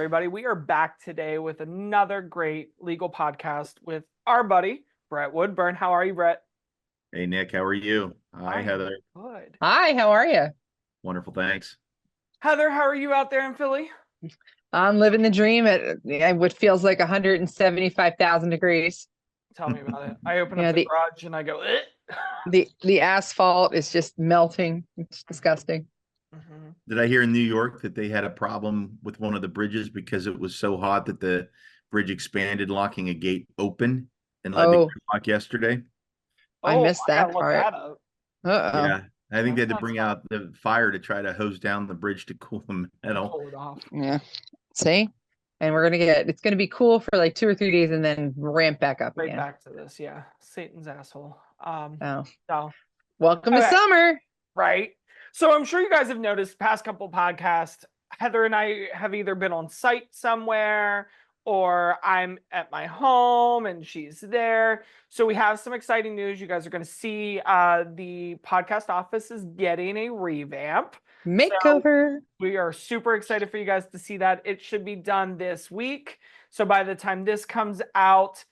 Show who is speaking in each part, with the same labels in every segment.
Speaker 1: everybody. We are back today with another great legal podcast with our buddy, Brett Woodburn. How are you, Brett?
Speaker 2: Hey, Nick, how are you? Hi,
Speaker 1: I'm
Speaker 2: Heather.
Speaker 1: good.
Speaker 3: Hi, how are you?
Speaker 2: Wonderful, thanks.
Speaker 1: Heather, how are you out there in Philly?
Speaker 3: I'm living the dream at what feels like 175,000 degrees.
Speaker 1: Tell me about it. I open
Speaker 3: You
Speaker 1: up
Speaker 3: know,
Speaker 1: the
Speaker 3: the
Speaker 1: garage and I go, eh.
Speaker 3: the asphalt is just melting. It's disgusting.
Speaker 1: Mhm.
Speaker 2: Did I hear in New York that they had a problem with one of the bridges because it was so hot that the bridge expanded, locking a gate open and led to
Speaker 3: Oh,
Speaker 2: gridlock yesterday?
Speaker 3: I
Speaker 1: Oh,
Speaker 3: missed
Speaker 1: I
Speaker 3: that
Speaker 1: gotta look
Speaker 3: part.
Speaker 1: that up.
Speaker 3: Uh-oh.
Speaker 2: Yeah, I think they
Speaker 1: That
Speaker 2: had to
Speaker 1: sounds
Speaker 2: bring
Speaker 1: fun.
Speaker 2: out the fire to try to hose down the bridge to cool the
Speaker 1: To
Speaker 2: metal.
Speaker 1: cool it off.
Speaker 3: Yeah. See? And it's gonna be cool for like 2 or 3 days and then ramp back up
Speaker 1: Right
Speaker 3: again.
Speaker 1: back to this. Yeah. Satan's asshole.
Speaker 3: Oh,
Speaker 1: So
Speaker 3: welcome to
Speaker 1: okay.
Speaker 3: summer.
Speaker 1: Right. So I'm sure you guys have noticed past couple podcasts, Heather and I have either been on site somewhere or I'm at my home and she's there. So we have some exciting news. You guys are going to see the podcast office is getting a revamp. So
Speaker 3: Makeover.
Speaker 1: we are super excited for you guys to see that. It should be done this week. So by the time this comes out,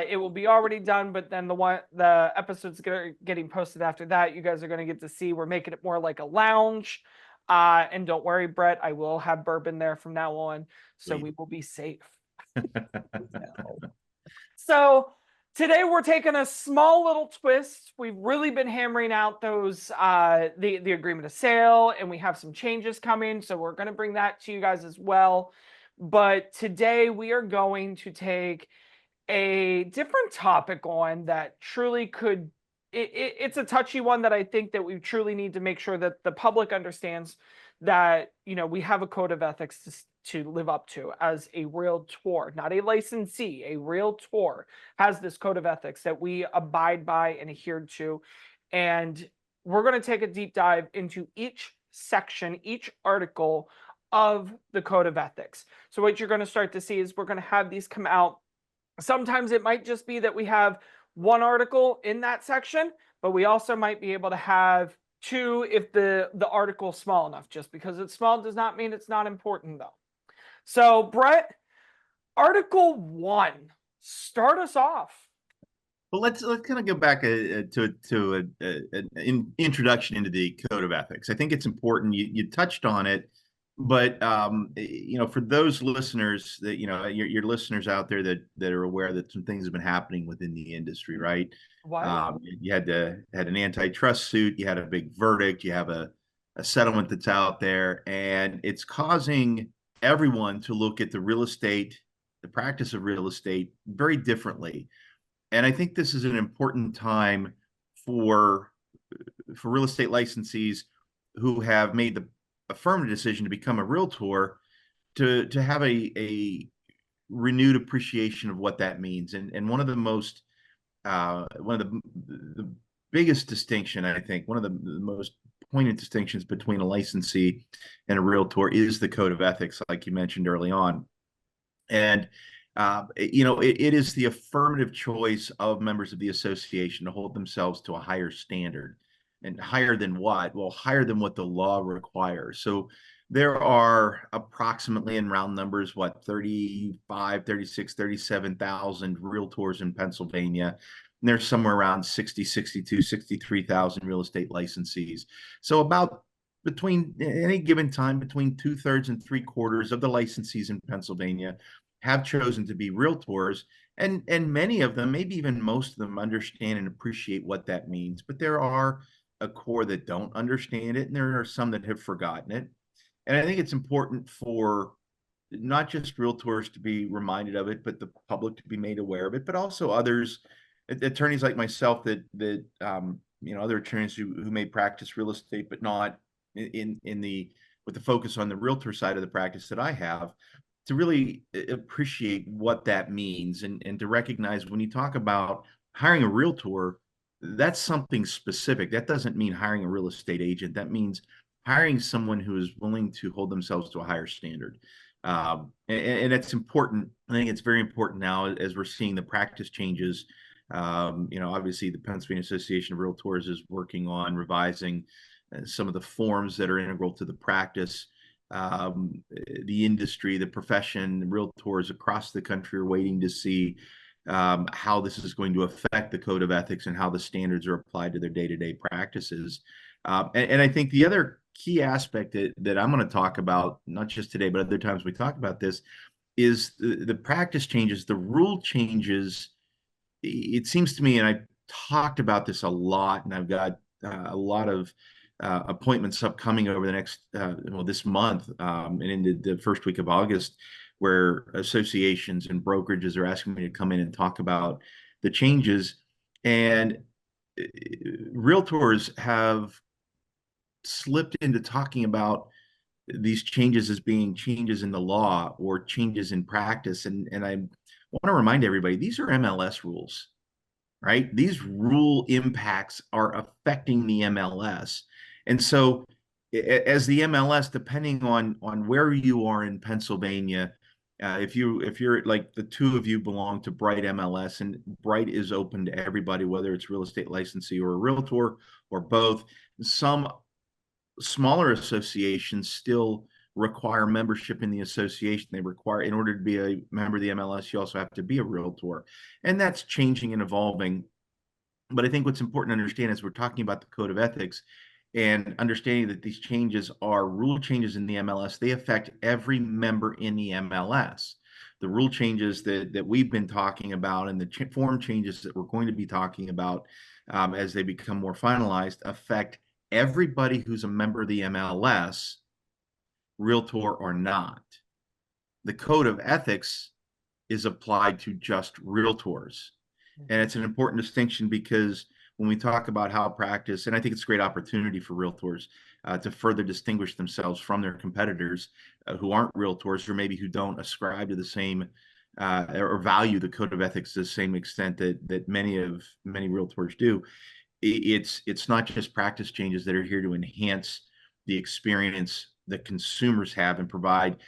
Speaker 1: it will be already done, but then the episodes getting posted after that, you guys are going to get to see. We're making it more like a lounge. And don't worry, Brett, I will have bourbon there from now on, so we will be safe.
Speaker 3: No.
Speaker 1: So today we're taking a small little twist. We've really been hammering out those the agreement of sale, and we have some changes coming. So we're going to bring that to you guys as well. But today we are going to take a different topic on that truly could it's a touchy one that I think that we truly need to make sure that the public understands that we have a code of ethics to live up to as a realtor, not a licensee. A realtor has this code of ethics that we abide by and adhere to, and we're going to take a deep dive into each section, each article of the code of ethics. So what you're going to start to see is we're going to have these come out. Sometimes it might just be that we have one article in that section, but we also might be able to have two if the article is small enough. Just because it's small does not mean it's not important, though. So, Brett, Article 1, start us off.
Speaker 2: Well, let's kind of go back to an introduction into the code of ethics. I think it's important. You touched on it, but for those listeners that your listeners out there that are aware that some things have been happening within the industry, right?
Speaker 1: What?
Speaker 2: You had an antitrust suit, you had a big verdict, you have a settlement that's out there, and it's causing everyone to look at the practice of real estate very differently. And I think this is an important time for real estate licensees who have made the affirmative decision to become a realtor to have a renewed appreciation of what that means. And one of the biggest distinction, I think, one of the most poignant distinctions between a licensee and a realtor is the code of ethics, like you mentioned early on. And it is the affirmative choice of members of the association to hold themselves to a higher standard. And higher than what? Well, higher than what the law requires. So there are approximately, in round numbers, 35, 36, 37,000 realtors in Pennsylvania. And there's somewhere around 60, 62, 63,000 real estate licensees. So about between any given time, between 2/3 and 3/4 of the licensees in Pennsylvania have chosen to be realtors, and many of them, maybe even most of them, understand and appreciate what that means. But there are a core that don't understand it, and there are some that have forgotten it. And I think it's important for not just realtors to be reminded of it, but the public to be made aware of it, but also others, attorneys like myself other attorneys who may practice real estate, but not in the with the focus on the realtor side of the practice that I have, to really appreciate what that means and to recognize when you talk about hiring a realtor, that's something specific. That doesn't mean hiring a real estate agent. That means hiring someone who is willing to hold themselves to a higher standard. And it's important. I think it's very important now as we're seeing the practice changes. Obviously the Pennsylvania Association of Realtors is working on revising some of the forms that are integral to the practice. the industry, the profession, realtors across the country are waiting to see how this is going to affect the code of ethics and how the standards are applied to their day-to-day practices. And I think the other key aspect that I'm going to talk about, not just today, but other times we talk about this, is the practice changes, the rule changes. It seems to me, and I talked about this a lot, and I've got a lot of appointments upcoming over the next, this month and into the first week of August, where associations and brokerages are asking me to come in and talk about the changes. And realtors have slipped into talking about these changes as being changes in the law or changes in practice. And I want to remind everybody, these are MLS rules, right? These rule impacts are affecting the MLS. And so as the MLS, depending on where you are in Pennsylvania, if you're like the two of you belong to Bright MLS, and Bright is open to everybody, whether it's real estate licensee or a realtor or both. Some smaller associations still require membership in the association. They require, in order to be a member of the MLS, you also have to be a realtor. And that's changing and evolving. But I think what's important to understand is we're talking about the code of ethics and understanding that these changes are rule changes in the MLS. They affect every member in the MLS. The rule changes that we've been talking about and the form changes that we're going to be talking about as they become more finalized affect everybody who's a member of the MLS, realtor or not. The code of ethics is applied to just realtors. And it's an important distinction because when we talk about how practice, and I think it's a great opportunity for realtors to further distinguish themselves from their competitors who aren't realtors or maybe who don't ascribe to the same or value the code of ethics to the same extent that many realtors do. It's not just practice changes that are here to enhance the experience that consumers have and provide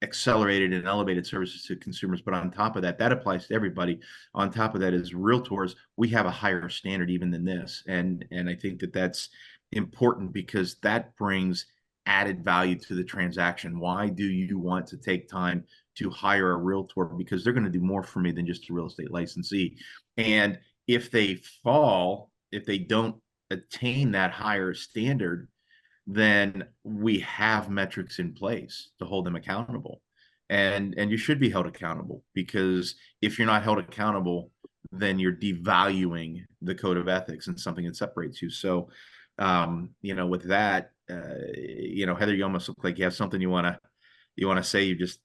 Speaker 2: accelerated and elevated services to consumers. But on top of that, that applies to everybody. On top of that, as realtors, we have a higher standard even than this. And I think that that's important because that brings added value to the transaction. Why do you want to take time to hire a realtor? Because they're going to do more for me than just a real estate licensee. And if they don't attain that higher standard, then we have metrics in place to hold them accountable. And you should be held accountable, because if you're not held accountable, then you're devaluing the code of ethics and something that separates you. So, with that, Heather, you almost look like you have something you want to say. You just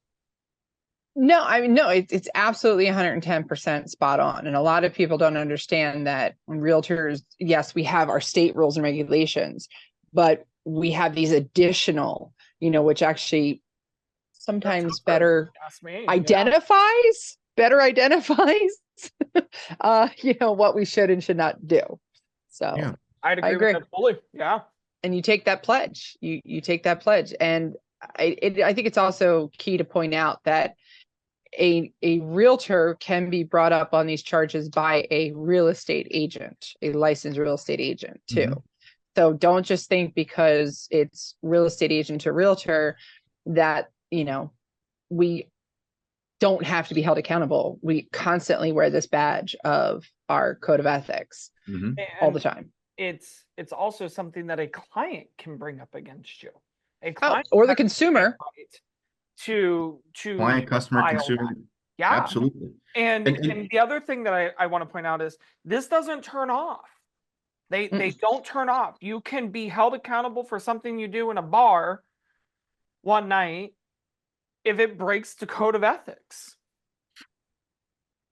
Speaker 3: No, I mean, no, it's absolutely 110% spot on. And a lot of people don't understand that realtors, yes, we have our state rules and regulations, but we have these additional, which actually sometimes better identifies, what we should and should not do. So
Speaker 2: yeah,
Speaker 1: I'd agree with that fully. Yeah.
Speaker 3: And you take that pledge, you take that pledge. And I think it's also key to point out that a realtor can be brought up on these charges by a real estate agent, a licensed real estate agent too. Mm-hmm. So don't just think because it's real estate agent to realtor that, we don't have to be held accountable. We constantly wear this badge of our code of ethics all the time.
Speaker 1: It's also something that a client can bring up against you. A
Speaker 3: client or the consumer.
Speaker 1: To
Speaker 2: client, customer, consumer. That.
Speaker 1: Yeah,
Speaker 2: absolutely.
Speaker 1: And the other thing that I want to point out is this doesn't turn off. They don't turn off. You can be held accountable for something you do in a bar one night if it breaks the code of ethics.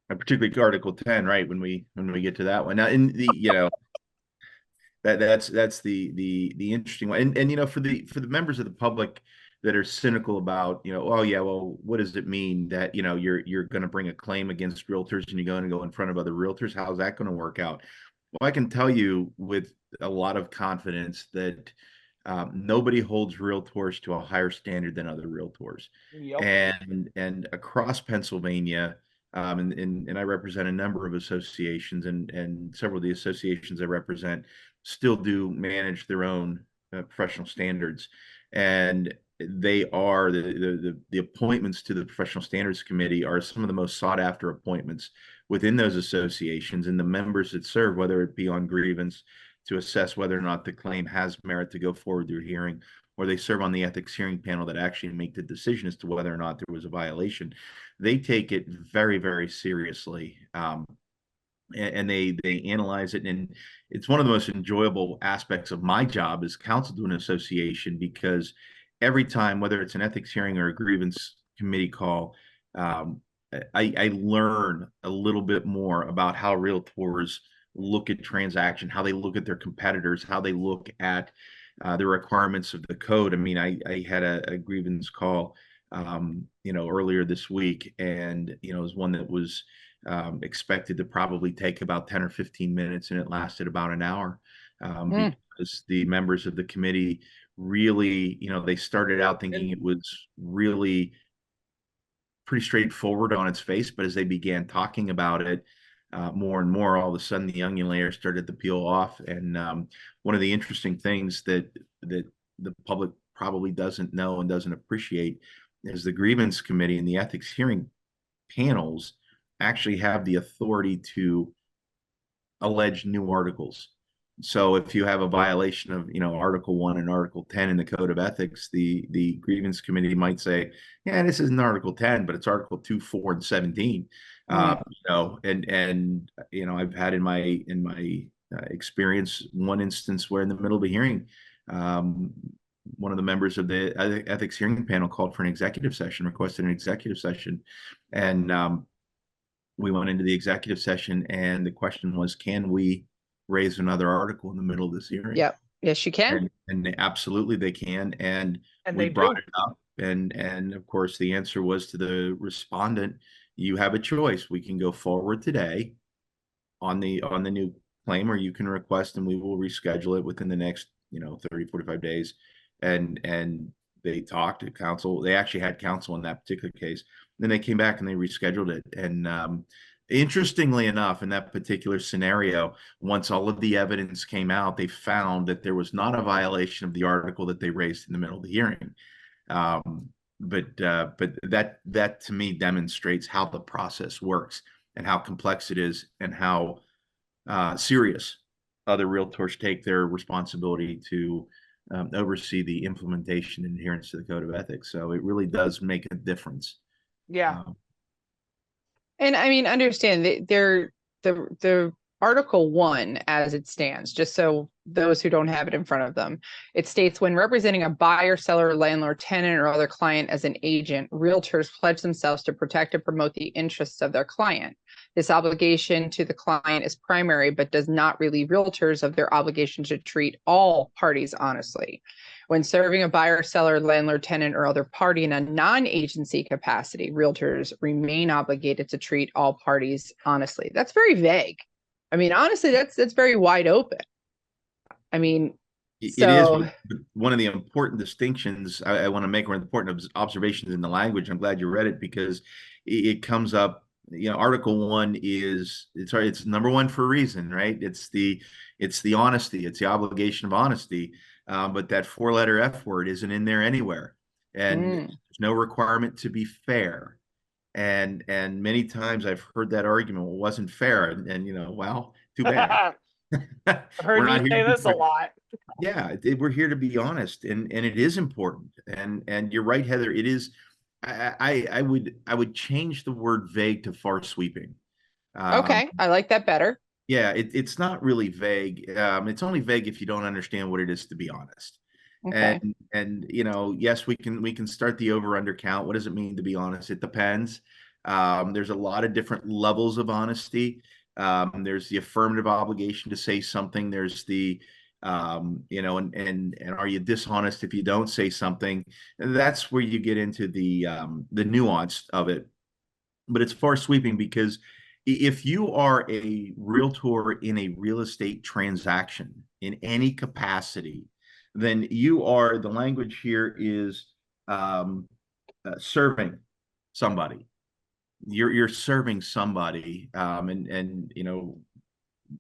Speaker 2: And particularly Article 10, right? When we get to that one. Now, in the that's the interesting one. And for the members of the public that are cynical about, oh yeah, well, what does it mean that you're going to bring a claim against realtors and you're going to go in front of other realtors? How's that going to work out? Well, I can tell you with a lot of confidence that nobody holds realtors to a higher standard than other realtors. Yep. And across Pennsylvania, and I represent a number of associations, and several of the associations I represent still do manage their own professional standards. And they are the appointments to the professional standards committee are some of the most sought after appointments within those associations, and the members that serve, whether it be on grievance to assess whether or not the claim has merit to go forward to a hearing, or they serve on the ethics hearing panel that actually make the decision as to whether or not there was a violation. They take it very, very seriously. And they analyze it, and it's one of the most enjoyable aspects of my job as counsel to an association, because every time, whether it's an ethics hearing or a grievance committee call, um, I learn a little bit more about how realtors look at transaction, how they look at their competitors, how they look at the requirements of the code. I mean, I had a grievance call earlier this week, and it was one that was expected to probably take about 10 or 15 minutes, and it lasted about an hour, because the members of the committee really, they started out thinking it was really pretty straightforward on its face, but as they began talking about it more and more, all of a sudden the onion layer started to peel off. And one of the interesting things that the public probably doesn't know and doesn't appreciate is the grievance committee and the ethics hearing panels actually have the authority to allege new articles. So if you have a violation of, Article 1 and Article 10 in the Code of Ethics, the grievance committee might say, yeah, this isn't Article 10, but it's Article 2, 4, and 17. And I've had in my experience one instance where in the middle of the hearing, one of the members of the ethics hearing panel called for an executive session, requested an executive session, and we went into the executive session, and the question was, can we raise another article in the middle of this hearing?
Speaker 3: Yep. Yes, you can.
Speaker 2: And absolutely they can. And
Speaker 1: we
Speaker 2: brought it up. And of course, the answer was to the respondent, you have a choice. We can go forward today on the new claim, or you can request and we will reschedule it within the next, 30, 45 days. And they talked to counsel. They actually had counsel in that particular case. Then they came back and they rescheduled it. And interestingly enough, in that particular scenario, once all of the evidence came out, they found that there was not a violation of the article that they raised in the middle of the hearing. But that to me demonstrates how the process works and how complex it is, and how serious other realtors take their responsibility to oversee the implementation and adherence to the Code of Ethics. So it really does make a difference.
Speaker 1: Yeah.
Speaker 3: And I mean, understand the Article 1 as it stands, just so those who don't have it in front of them, it states, when representing a buyer, seller, landlord, tenant, or other client as an agent, realtors pledge themselves to protect and promote the interests of their client. This obligation to the client is primary, but does not relieve realtors of their obligation to treat all parties honestly. When serving a buyer, seller, landlord, tenant, or other party in a non-agency capacity, realtors remain obligated to treat all parties honestly. That's very vague. I mean, honestly, that's very wide open. I mean,
Speaker 2: it is one of the important distinctions I want to make, or important observations in the language. I'm glad you read it, because it comes up. Article 1 it's number 1 for a reason, right? It's the honesty, it's the obligation of honesty. But that 4-letter F word isn't in there anywhere, and there's no requirement to be fair. And many times I've heard that argument, well, it wasn't fair, and well, too bad.
Speaker 1: I've heard you say this a lot.
Speaker 2: Yeah, we're here to be honest, and it is important. And you're right, Heather. It is. I would change the word vague to far sweeping.
Speaker 3: Okay, I like that better.
Speaker 2: Yeah, it's not really vague. It's only vague if you don't understand what it is to be honest.
Speaker 3: Okay.
Speaker 2: And yes, we can start the over/under count. What does it mean to be honest? It depends. There's a lot of different levels of honesty. There's the affirmative obligation to say something. There's the and are you dishonest if you don't say something? And that's where you get into the nuance of it. But it's far sweeping, because if you are a realtor in a real estate transaction in any capacity, then the language here is serving somebody. You're serving somebody, and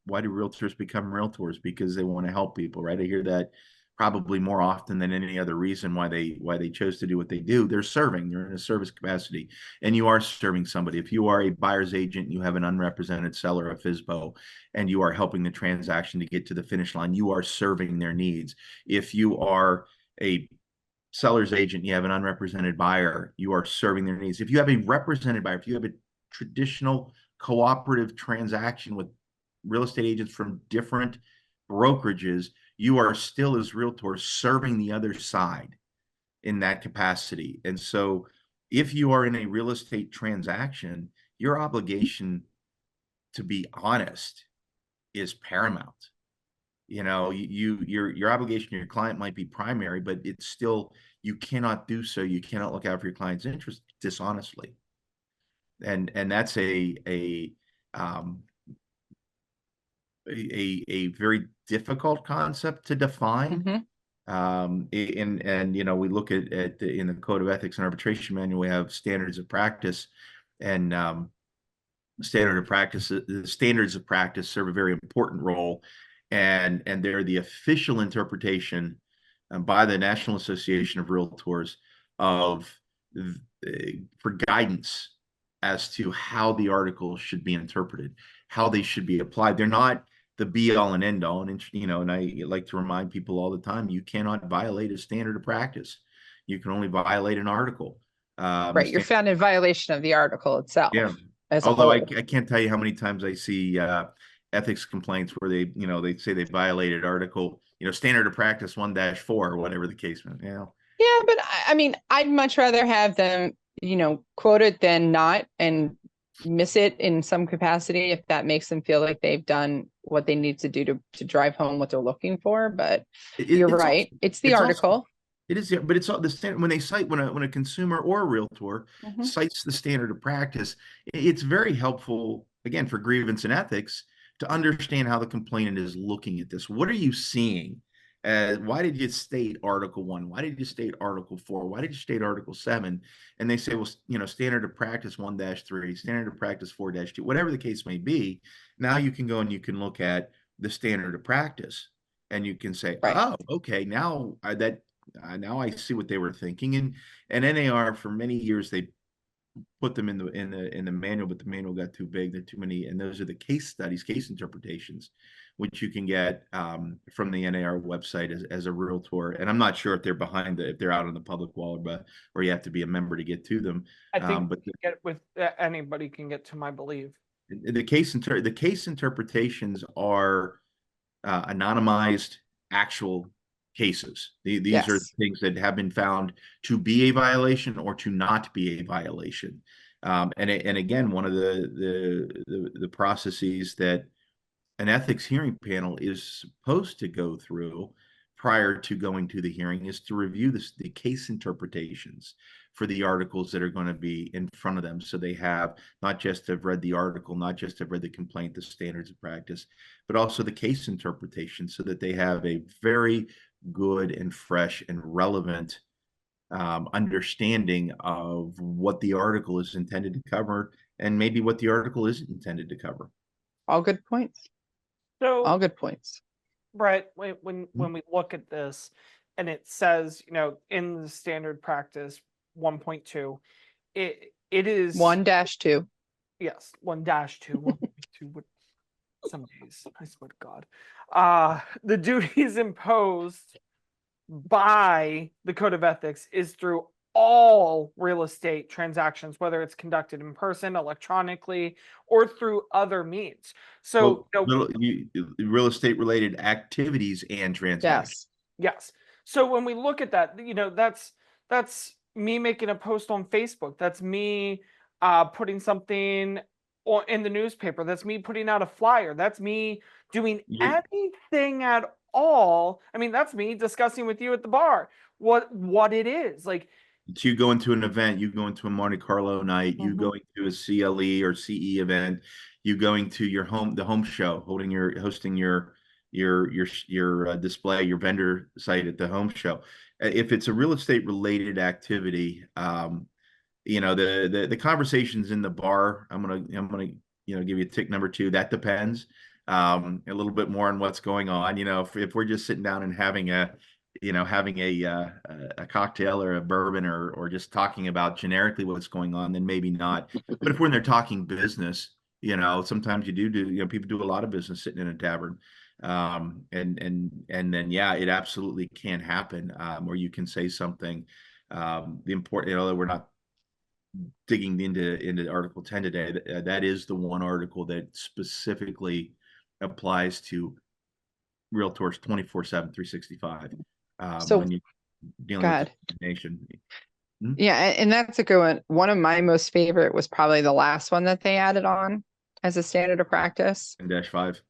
Speaker 2: why do realtors become realtors? Because they want to help people, right? I hear that probably more often than any other reason why they chose to do what they do. They're serving. They're in a service capacity, and you are serving somebody. If you are a buyer's agent, you have an unrepresented seller, a FSBO, and you are helping the transaction to get to the finish line, you are serving their needs. If you are a seller's agent, you have an unrepresented buyer, you are serving their needs. If you have a represented buyer, if you have a traditional cooperative transaction with real estate agents from different brokerages, you are still, as realtors, serving the other side in that capacity. And so if you are in a real estate transaction, your obligation to be honest is paramount. Your obligation to your client might be primary, but it's still, you cannot do so. You cannot look out for your client's interest dishonestly. And that's um, a very difficult concept to define. And we look at in the Code of Ethics and Arbitration Manual, we have standards of practice, and the standards of practice serve a very important role, and they're the official interpretation by the National Association of Realtors of for guidance as to how the articles should be interpreted, how they should be applied. They're not the be all and end all. And I like to remind people all the time, you cannot violate a standard of practice. You can only violate an article.
Speaker 3: Right. You're found in violation of the article itself.
Speaker 2: Yeah. Although I can't tell you how many times I see ethics complaints where they say they violated article, standard of practice 1-4 or whatever the case may be.
Speaker 3: Yeah, but I mean, I'd much rather have them, quote it than not and miss it in some capacity if that makes them feel like they've done what they need to do to drive home what they're looking for. But you're right. It's the article.
Speaker 2: It is, but it's all the standard. When they cite, when a consumer or a realtor cites the standard of practice, it's very helpful, again, for grievance and ethics, to understand how the complainant is looking at this. What are you seeing? Why did you state Article 1? Why did you state Article 4? Why did you state Article 7? And they say, well, standard of practice 1-3, standard of practice 4-2, whatever the case may be. Now you can go and you can look at the standard of practice, and you can say, right, oh, okay, now I see what they were thinking. And NAR, for many years, they put them in the manual, but the manual got too big. There are too many, and those are the case studies, case interpretations, which you can get from the NAR website as a realtor. And I'm not sure if they're if they're out on the public wall, or you have to be a member to get to them.
Speaker 1: I think anybody can get to them, I believe.
Speaker 2: The case interpretations are anonymized actual cases. These are things that have been found to be a violation or to not be a violation. And again, one of the processes that an ethics hearing panel is supposed to go through prior to going to the hearing is to review the case interpretations for the articles that are going to be in front of them. So they have not just have read the article, not just have read the complaint, the standards of practice, but also the case interpretation, so that they have a very good and fresh and relevant understanding of what the article is intended to cover, and maybe what the article isn't intended to cover.
Speaker 3: All good points. All good points.
Speaker 1: Brett, when we look at this, and it says, in the standard practice 1.2, it is
Speaker 3: 1-2.
Speaker 1: Yes, 1-2, 1.2. Some days, I swear to God, the duties imposed by the Code of Ethics is through all real estate transactions, whether it's conducted in person, electronically, or through other means. So,
Speaker 2: real estate related activities and transactions.
Speaker 1: Yes. So when we look at that, that's me making a post on Facebook. That's me putting something in the newspaper. That's me putting out a flyer. That's me doing anything at all. I mean, that's me discussing with you at the bar what it is. Like,
Speaker 2: you go into an event, you go into a Monte Carlo night, you going to a CLE or CE event, you going to the home show, hosting your display, your vendor site at the home show. If it's a real estate related activity, the conversations in the bar, I'm gonna give you tick number 2. That depends a little bit more on what's going on. If we're just sitting down and having a having a cocktail or a bourbon, or just talking about generically what's going on, then maybe not. But if we're in there talking business, sometimes you do, people do a lot of business sitting in a tavern. And then, yeah, it absolutely can happen, or you can say something. The important, we're not digging into Article 10 today. That is the one article that specifically applies to realtors 24/7, 365,
Speaker 3: So
Speaker 2: when you're dealing
Speaker 3: go
Speaker 2: with
Speaker 3: ahead.
Speaker 2: discrimination.
Speaker 3: Yeah, and that's a good one. One of my most favorite was probably the last one that they added on as a standard of practice.
Speaker 2: 10-5.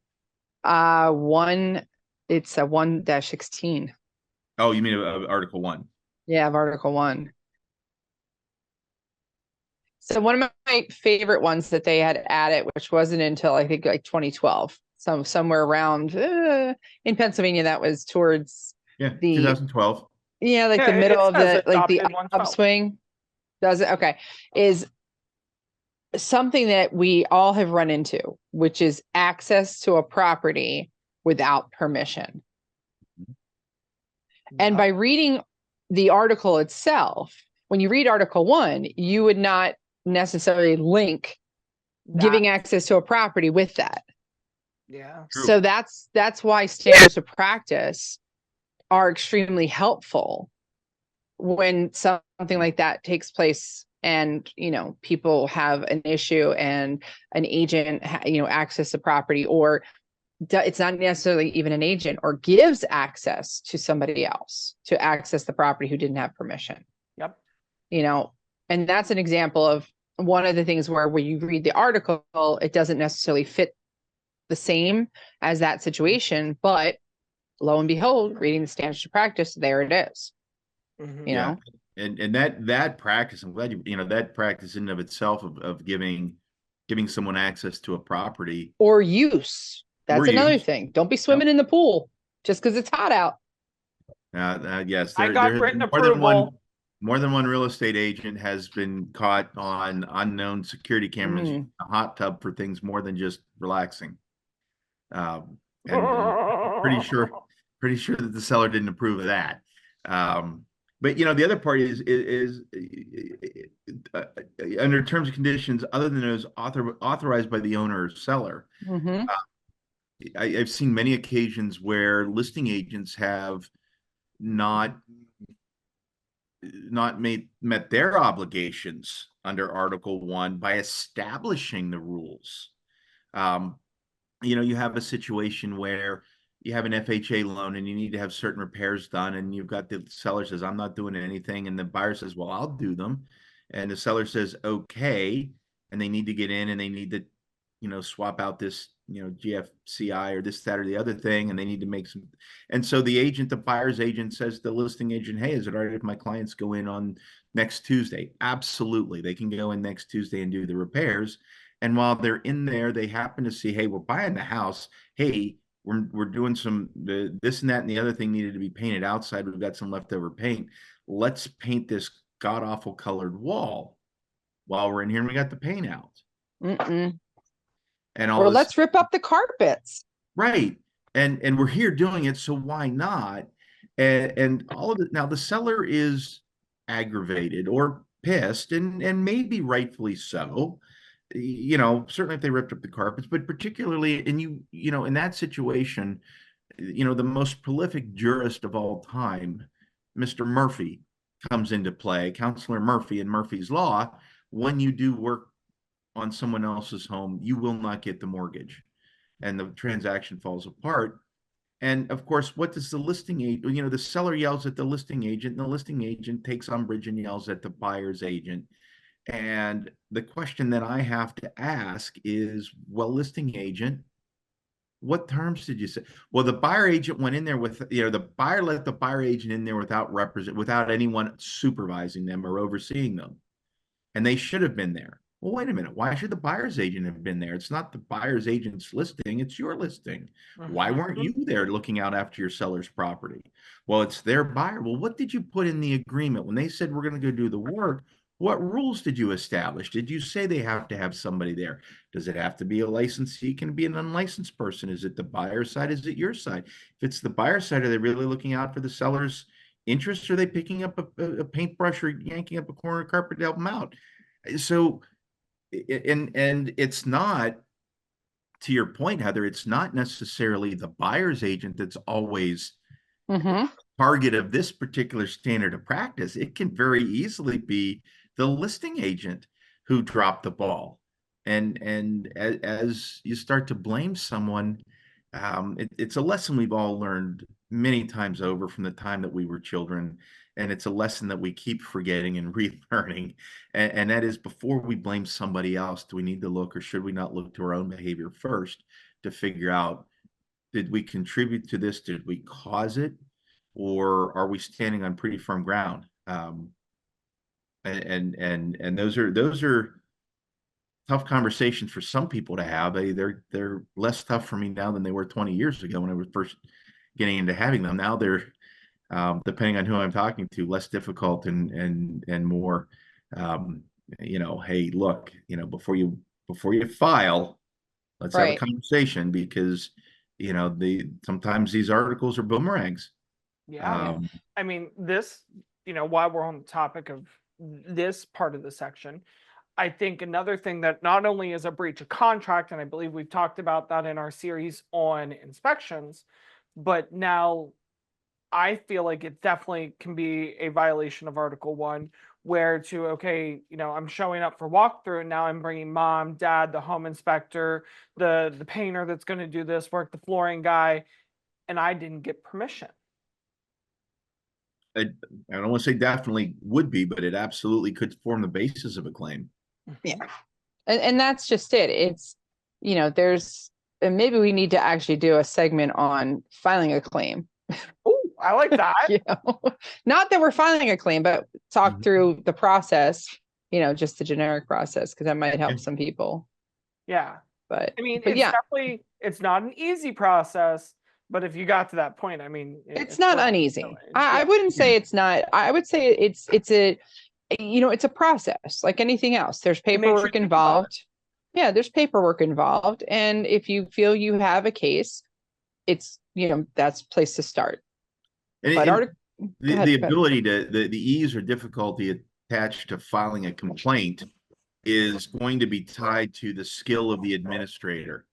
Speaker 3: It's a 1-16.
Speaker 2: Oh, you mean Article 1?
Speaker 3: Yeah, of Article 1. So one of my favorite ones that they had added, which wasn't until I think like 2012, somewhere around in Pennsylvania, that was towards
Speaker 2: Yeah,
Speaker 3: the
Speaker 2: 2012.
Speaker 3: like the
Speaker 1: Yeah,
Speaker 3: middle
Speaker 1: it
Speaker 3: of the
Speaker 1: says
Speaker 3: like the
Speaker 1: adopted 112.
Speaker 3: upswing. Does it? Okay. Is something that we all have run into, which is access to a property without permission. And by reading the article itself, when you read Article 1, you would not necessarily link giving access to a property with that.
Speaker 1: Yeah.
Speaker 2: True.
Speaker 3: So that's why standards of practice are extremely helpful when something like that takes place, and people have an issue and an agent access the property, or it's not necessarily even an agent, or gives access to somebody else to access the property who didn't have permission.
Speaker 1: Yep.
Speaker 3: And that's an example of one of the things where when you read the article, it doesn't necessarily fit the same as that situation, but lo and behold, reading the standards of practice, there it is.
Speaker 1: Mhm.
Speaker 2: Yeah. And that practice, I'm glad that practice in and of itself of giving someone access to a property
Speaker 3: Or use. That's
Speaker 2: or
Speaker 3: another
Speaker 2: use.
Speaker 3: thing. Don't be swimming in the pool just because it's hot out.
Speaker 2: Yes,
Speaker 1: I
Speaker 2: there
Speaker 1: got
Speaker 2: has
Speaker 1: written
Speaker 2: been
Speaker 1: approval.
Speaker 2: more than one real estate agent has been caught on unknown security cameras in a hot tub for things more than just relaxing. And pretty sure that the seller didn't approve of that. But the other part is under terms and conditions, other than those authorized by the owner or seller.
Speaker 3: Mm-hmm.
Speaker 2: I've seen many occasions where listing agents have not met their obligations under Article 1 by establishing the rules. You have a situation where you have an FHA loan and you need to have certain repairs done, and you've got the seller says, I'm not doing anything, and the buyer says, well, I'll do them, and the seller says, okay, and they need to get in and they need to swap out this GFCI or this, that, or the other thing, and they need to make some. And so the buyer's agent says to the listing agent, hey, is it all right if my clients go in on next Tuesday? Absolutely, they can go in next Tuesday and do the repairs. And while they're in there, they happen to see, hey, we're buying the house. Hey, we're doing some this and that and the other thing needed to be painted outside. We've got some leftover paint. Let's paint this god awful colored wall while we're in here, and we got the paint out.
Speaker 3: Mm-mm.
Speaker 2: And all
Speaker 3: or
Speaker 2: this,
Speaker 3: let's rip up the carpets.
Speaker 2: right? And we're here doing it, so why not? And all of it. Now the seller is aggravated or pissed, and maybe rightfully so. Certainly if they ripped up the carpets, but particularly, and in that situation, the most prolific jurist of all time, Mr. Murphy, comes into play, Counselor Murphy in Murphy's Law. When you do work on someone else's home, you will not get the mortgage, and the transaction falls apart. And of course, what does the listing agent, the seller yells at the listing agent, and the listing agent takes umbrage and yells at the buyer's agent. And the question that I have to ask is, well, listing agent, what terms did you say? Well, the buyer agent went in there with, the buyer let the buyer agent in there without anyone supervising them or overseeing them. And they should have been there. Well, wait a minute. Why should the buyer's agent have been there? It's not the buyer's agent's listing, it's your listing. Why weren't you there looking out after your seller's property? Well, it's their buyer. Well, what did you put in the agreement when they said we're going to go do the work? What rules did you establish? Did you say they have to have somebody there? Does it have to be a licensee? Can it be an unlicensed person? Is it the buyer's side? Is it your side? If it's the buyer's side, are they really looking out for the seller's interest? Or are they picking up a paintbrush or yanking up a corner carpet to help them out? So, and it's not, to your point, Heather, it's not necessarily the buyer's agent that's always
Speaker 3: Mm-hmm.
Speaker 2: target of this particular standard of practice. It can very easily be the listing agent who dropped the ball. And as you start to blame someone, it's a lesson we've all learned many times over from the time that we were children. And it's a lesson that we keep forgetting and relearning. And that is, before we blame somebody else, do we need to look, or should we not look to our own behavior first to figure out, did we contribute to this? Did we cause it? Or are we standing on pretty firm ground? And those are tough conversations for some people to have. They're less tough for me now than they were 20 years ago when I was first getting into having them. Now they're, depending on who I'm talking to, less difficult and more, hey, look, before you file, let's have a
Speaker 3: Right.
Speaker 2: conversation, because sometimes these articles are boomerangs.
Speaker 1: Yeah. I mean, this, while we're on the topic of this part of the section, I think another thing that not only is a breach of contract, and I believe we've talked about that in our series on inspections, but now I feel like it definitely can be a violation of Article 1, where I'm showing up for walkthrough, and now I'm bringing mom, dad, the home inspector, the painter that's going to do this work, the flooring guy, and I didn't get permission.
Speaker 2: I don't want to say definitely would be, but it absolutely could form the basis of a claim.
Speaker 3: Yeah. And that's just it. It's, and maybe we need to actually do a segment on filing a claim.
Speaker 1: Oh, I like that.
Speaker 3: Not that we're filing a claim, but talk
Speaker 2: Mhm.
Speaker 3: through the process, just the generic process, because that might help
Speaker 2: Yeah.
Speaker 3: some people.
Speaker 1: Yeah.
Speaker 3: But
Speaker 1: I mean,
Speaker 3: but
Speaker 1: it's
Speaker 3: yeah,
Speaker 1: definitely, it's not an easy process, but if you got to that point, I mean,
Speaker 3: it's not
Speaker 1: worth the
Speaker 3: uneasy.
Speaker 1: challenge.
Speaker 3: I
Speaker 1: Yeah.
Speaker 3: wouldn't say it's not. I would say it's a process like anything else. There's
Speaker 1: It makes you
Speaker 3: paperwork
Speaker 1: think about it.
Speaker 3: involved. Yeah, there's paperwork involved. And if you feel you have a case, it's, that's a place to start. But
Speaker 2: And
Speaker 3: go
Speaker 2: the
Speaker 3: ahead.
Speaker 2: ability to, the ease or difficulty attached to filing a complaint is going to be tied to the skill of the administrator,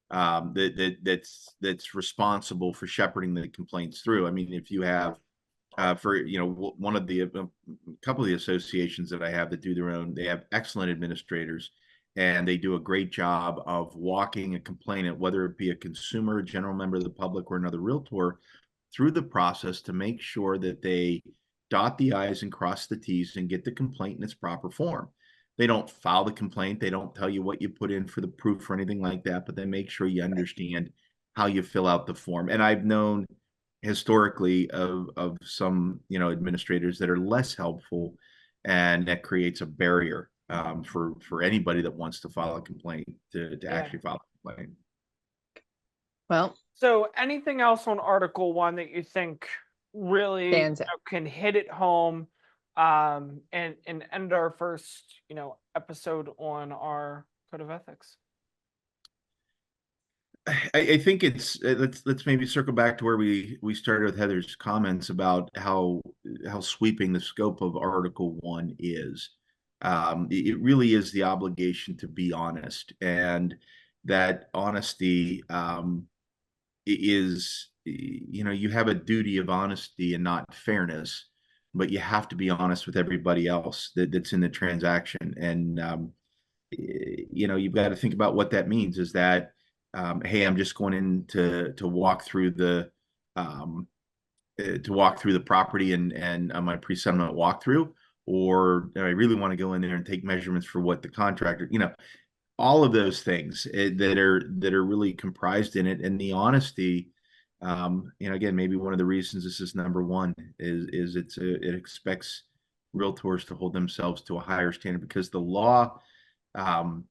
Speaker 2: that's responsible for shepherding the complaints through. I mean, if you have, one of the a couple of the associations that I have that do their own, they have excellent administrators, and they do a great job of walking a complainant, whether it be a consumer, a general member of the public, or another realtor, through the process to make sure that they dot the I's and cross the T's and get the complaint in its proper form. They don't file the complaint. They don't tell you what you put in for the proof or anything like that, but they make sure you understand how you fill out the form. And I've known historically of some, administrators that are less helpful, and that creates a barrier, for anybody that wants to file a complaint to
Speaker 1: Yeah.
Speaker 2: actually file a complaint.
Speaker 3: Well,
Speaker 1: So anything else on Article 1 that you think really
Speaker 3: stands out.
Speaker 1: can hit it home, and end our first, episode on our code of ethics?
Speaker 2: I think it's, let's maybe circle back to where we started with Heather's comments about how sweeping the scope of Article 1 is. It really is the obligation to be honest, and that honesty, is, you have a duty of honesty and not fairness, but you have to be honest with everybody else that's in the transaction. And you've got to think about what that means. Is that, hey, I'm just going in to walk through the, property and on my pre-settlement walkthrough, or I really want to go in there and take measurements for what the contractor, all of those things, that are really comprised in it. And the honesty, again, maybe one of the reasons this is number one is it expects realtors to hold themselves to a higher standard, because um,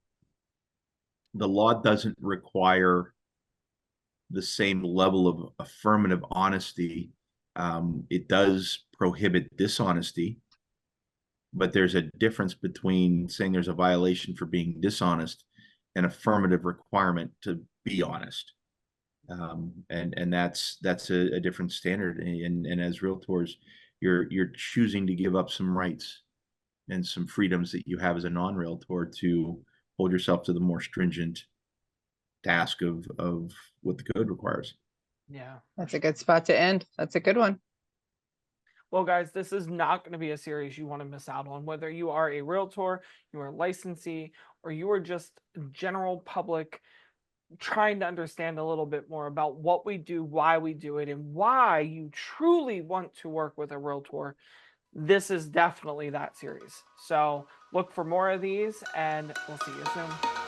Speaker 2: the law doesn't require the same level of affirmative honesty. It does prohibit dishonesty, but there's a difference between saying there's a violation for being dishonest and affirmative requirement to be honest. And that's a different standard. And as realtors, you're choosing to give up some rights and some freedoms that you have as a non-realtor to hold yourself to the more stringent task of what the code requires.
Speaker 1: Yeah.
Speaker 3: That's a good spot to end. That's a good one.
Speaker 1: Well, guys, this is not going to be a series you want to miss out on. Whether you are a realtor, you are a licensee, or you are just general public trying to understand a little bit more about what we do, why we do it, and why you truly want to work with a realtor, this is definitely that series. So look for more of these, and we'll see you soon.